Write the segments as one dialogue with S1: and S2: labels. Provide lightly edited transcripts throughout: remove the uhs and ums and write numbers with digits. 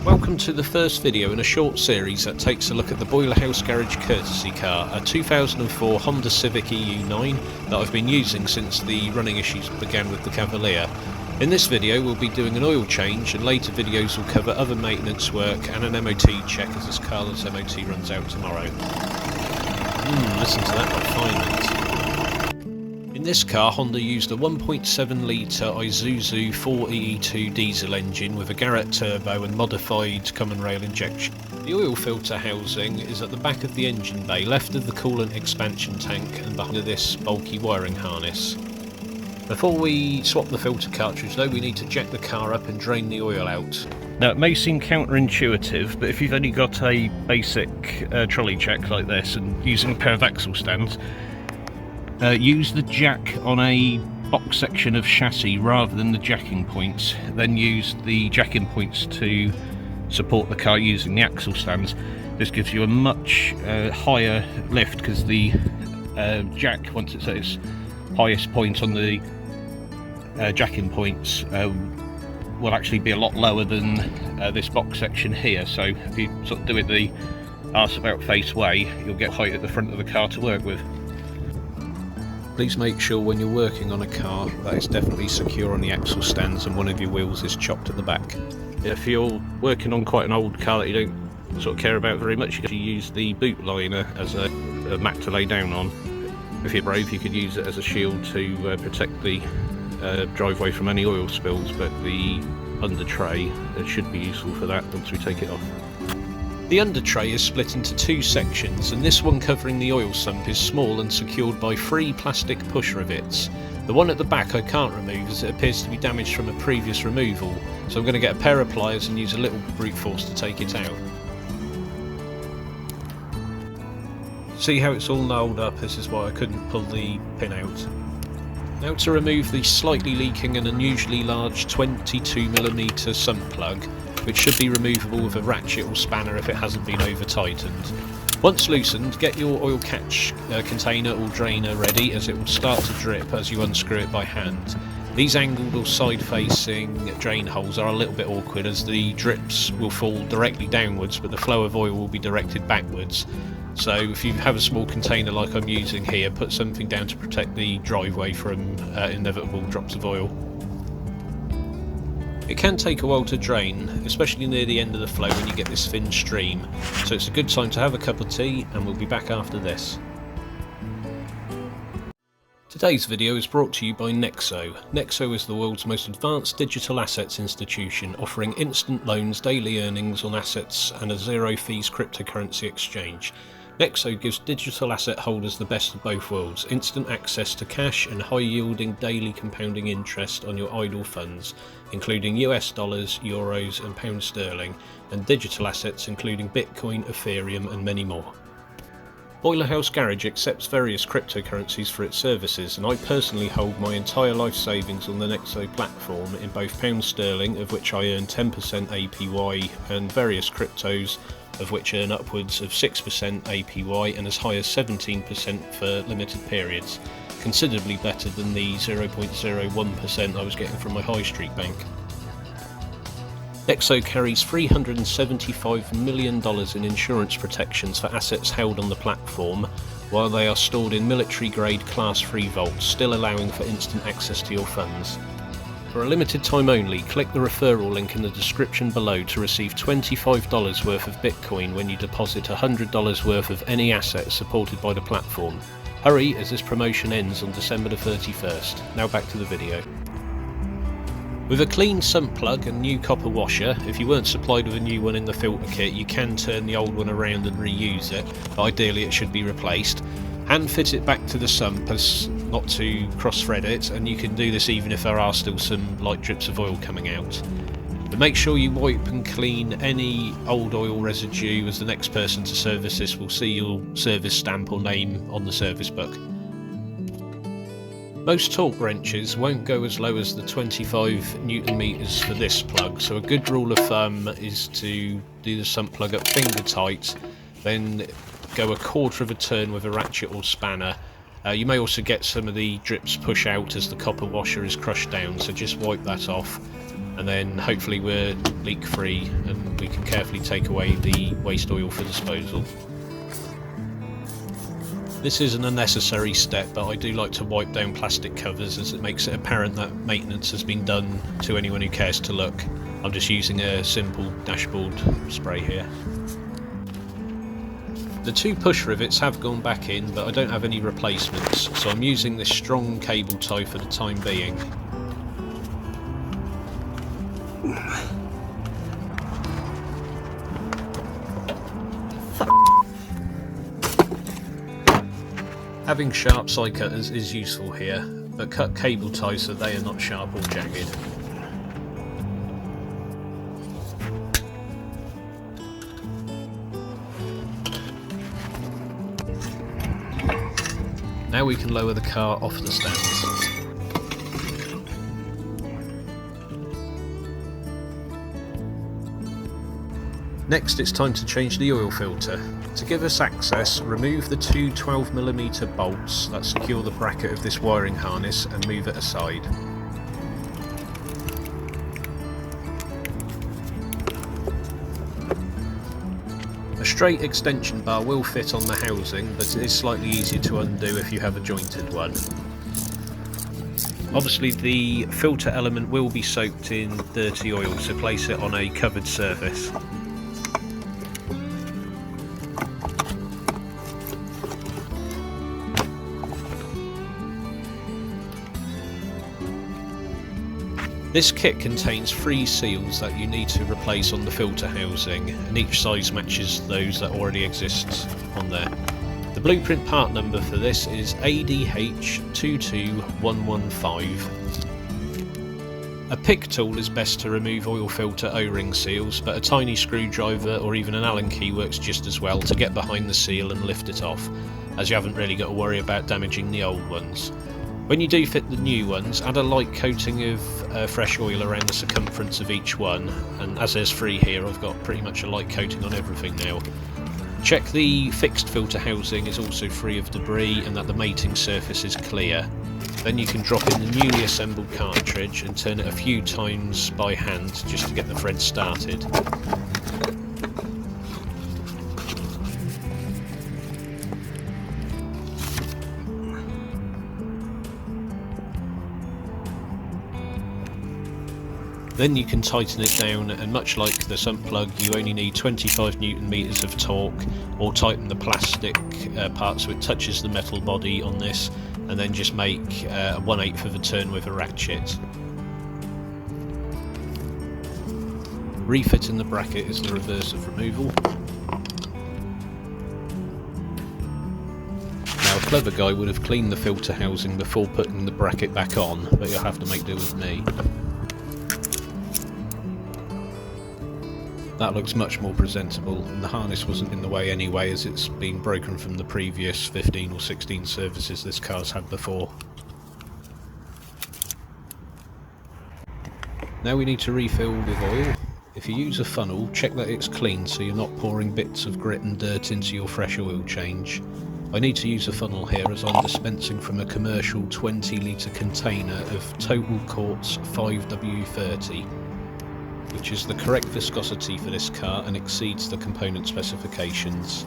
S1: Welcome to the first video in a short series that takes a look at the Boilerhouse Garage courtesy car, a 2004 Honda Civic EU9 that I've been using since the running issues began with the Cavalier. In this video we'll be doing an oil change, and later videos will cover other maintenance work and an MOT check as this car's MOT runs out tomorrow. Listen to that refinement. In this car, Honda used a 1.7 litre Isuzu 4EE2 diesel engine with a Garrett turbo and modified common rail injection. The oil filter housing is at the back of the engine bay, left of the coolant expansion tank and behind this bulky wiring harness. Before we swap the filter cartridge though, we need to jack the car up and drain the oil out. Now it may seem counterintuitive, but if you've only got a basic trolley check like this and using a pair of axle stands, use the jack on a box section of chassis rather than the jacking points, then use the jacking points to support the car using the axle stands. This gives you a much higher lift because the jack, once it's at its highest point on the jacking points, will actually be a lot lower than this box section here. So if you sort of do it the arse about face way, you'll get height at the front of the car to work with. Please make sure when you're working on a car that it's definitely secure on the axle stands and one of your wheels is chopped at the back. If you're working on quite an old car that you don't sort of care about very much, you can use the boot liner as a mat to lay down on. If you're brave, you could use it as a shield to protect the driveway from any oil spills, but the under tray should be useful for that once we take it off. The under tray is split into two sections, and this one covering the oil sump is small and secured by 3 plastic push rivets. The one at the back I can't remove as it appears to be damaged from a previous removal, so I'm going to get a pair of pliers and use a little brute force to take it out. See how it's all nailed up? This is why I couldn't pull the pin out. Now to remove the slightly leaking and unusually large 22mm sump plug, which should be removable with a ratchet or spanner if it hasn't been over tightened. Once loosened, get your oil catch container or drainer ready, as it will start to drip as you unscrew it by hand. These angled or side facing drain holes are a little bit awkward as the drips will fall directly downwards but the flow of oil will be directed backwards. So if you have a small container like I'm using here, put something down to protect the driveway from inevitable drops of oil. It can take a while to drain, especially near the end of the flow when you get this thin stream, so it's a good time to have a cup of tea, and we'll be back after this. Today's video is brought to you by NEXO. NEXO is the world's most advanced digital assets institution, offering instant loans, daily earnings on assets and a zero fees cryptocurrency exchange. NEXO gives digital asset holders the best of both worlds, instant access to cash and high-yielding daily compounding interest on your idle funds, including US dollars, euros and pound sterling, and digital assets including Bitcoin, Ethereum and many more. Boilerhouse Garage accepts various cryptocurrencies for its services, and I personally hold my entire life savings on the NEXO platform in both pound sterling, of which I earn 10% APY, and various cryptos, of which earn upwards of 6% APY and as high as 17% for limited periods, considerably better than the 0.01% I was getting from my high street bank. NEXO carries $375 million in insurance protections for assets held on the platform, while they are stored in military-grade Class 3 vaults, still allowing for instant access to your funds. For a limited time only, click the referral link in the description below to receive $25 worth of Bitcoin when you deposit $100 worth of any asset supported by the platform. Hurry, as this promotion ends on December the 31st. Now back to the video. With a clean sump plug and new copper washer, if you weren't supplied with a new one in the filter kit, you can turn the old one around and reuse it, but ideally it should be replaced. Hand fit it back to the sump as not to cross-thread it, and you can do this even if there are still some light drips of oil coming out. But make sure you wipe and clean any old oil residue, as the next person to service this will see your service stamp or name on the service book. Most torque wrenches won't go as low as the 25 Newton meters for this plug, so a good rule of thumb is to do the sump plug up finger tight, then go a quarter of a turn with a ratchet or spanner. You may also get some of the drips push out as the copper washer is crushed down, so just wipe that off. and then hopefully we're leak free and we can carefully take away the waste oil for disposal. This is an unnecessary step, but I do like to wipe down plastic covers as it makes it apparent that maintenance has been done to anyone who cares to look. I'm just using a simple dashboard spray here. The two push rivets have gone back in, but I don't have any replacements, so I'm using this strong cable tie for the time being. Having sharp side cutters is useful here, but cut cable ties so they are not sharp or jagged. Now we can lower the car off the stands. Next, it's time to change the oil filter. To give us access, remove the two 12mm bolts that secure the bracket of this wiring harness and move it aside. A straight extension bar will fit on the housing, but it is slightly easier to undo if you have a jointed one. Obviously the filter element will be soaked in dirty oil, so place it on a covered surface. This kit contains 3 seals that you need to replace on the filter housing, and each size matches those that already exist on there. The blueprint part number for this is ADH22115. A pick tool is best to remove oil filter O-ring seals, but a tiny screwdriver or even an Allen key works just as well to get behind the seal and lift it off, as you haven't really got to worry about damaging the old ones. When you do fit the new ones, add a light coating of fresh oil around the circumference of each one, and as there's 3 here, I've got pretty much a light coating on everything now. Check the fixed filter housing is also free of debris and that the mating surface is clear. Then you can drop in the newly assembled cartridge and turn it a few times by hand just to get the thread started. Then you can tighten it down, and much like the sump plug, you only need 25 Nm of torque, or tighten the plastic part so it touches the metal body on this, and then just make 1/8 of a turn with a ratchet. Refitting the bracket is the reverse of removal. Now, a clever guy would have cleaned the filter housing before putting the bracket back on, but you'll have to make do with me. That looks much more presentable, and the harness wasn't in the way anyway, as it's been broken from the previous 15 or 16 services this car's had before. Now we need to refill with oil. If you use a funnel, check that it's clean so you're not pouring bits of grit and dirt into your fresh oil change. I need to use a funnel here as I'm dispensing from a commercial 20-litre container of Total Quartz 5W30. Which is the correct viscosity for this car and exceeds the component specifications.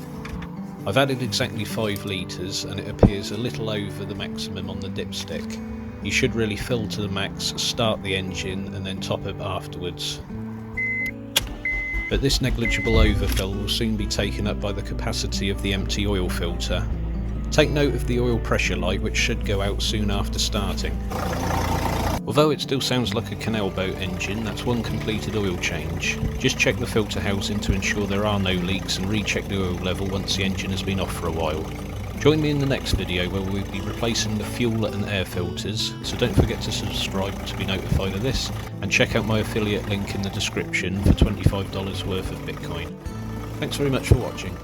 S1: I've added exactly 5 litres and it appears a little over the maximum on the dipstick. You should really fill to the max, start the engine and then top it afterwards. But this negligible overfill will soon be taken up by the capacity of the empty oil filter. Take note of the oil pressure light, which should go out soon after starting. Although it still sounds like a canal boat engine, that's one completed oil change. Just check the filter housing to ensure there are no leaks and recheck the oil level once the engine has been off for a while. Join me in the next video where we'll be replacing the fuel and air filters, so don't forget to subscribe to be notified of this, and check out my affiliate link in the description for $25 worth of Bitcoin. Thanks very much for watching.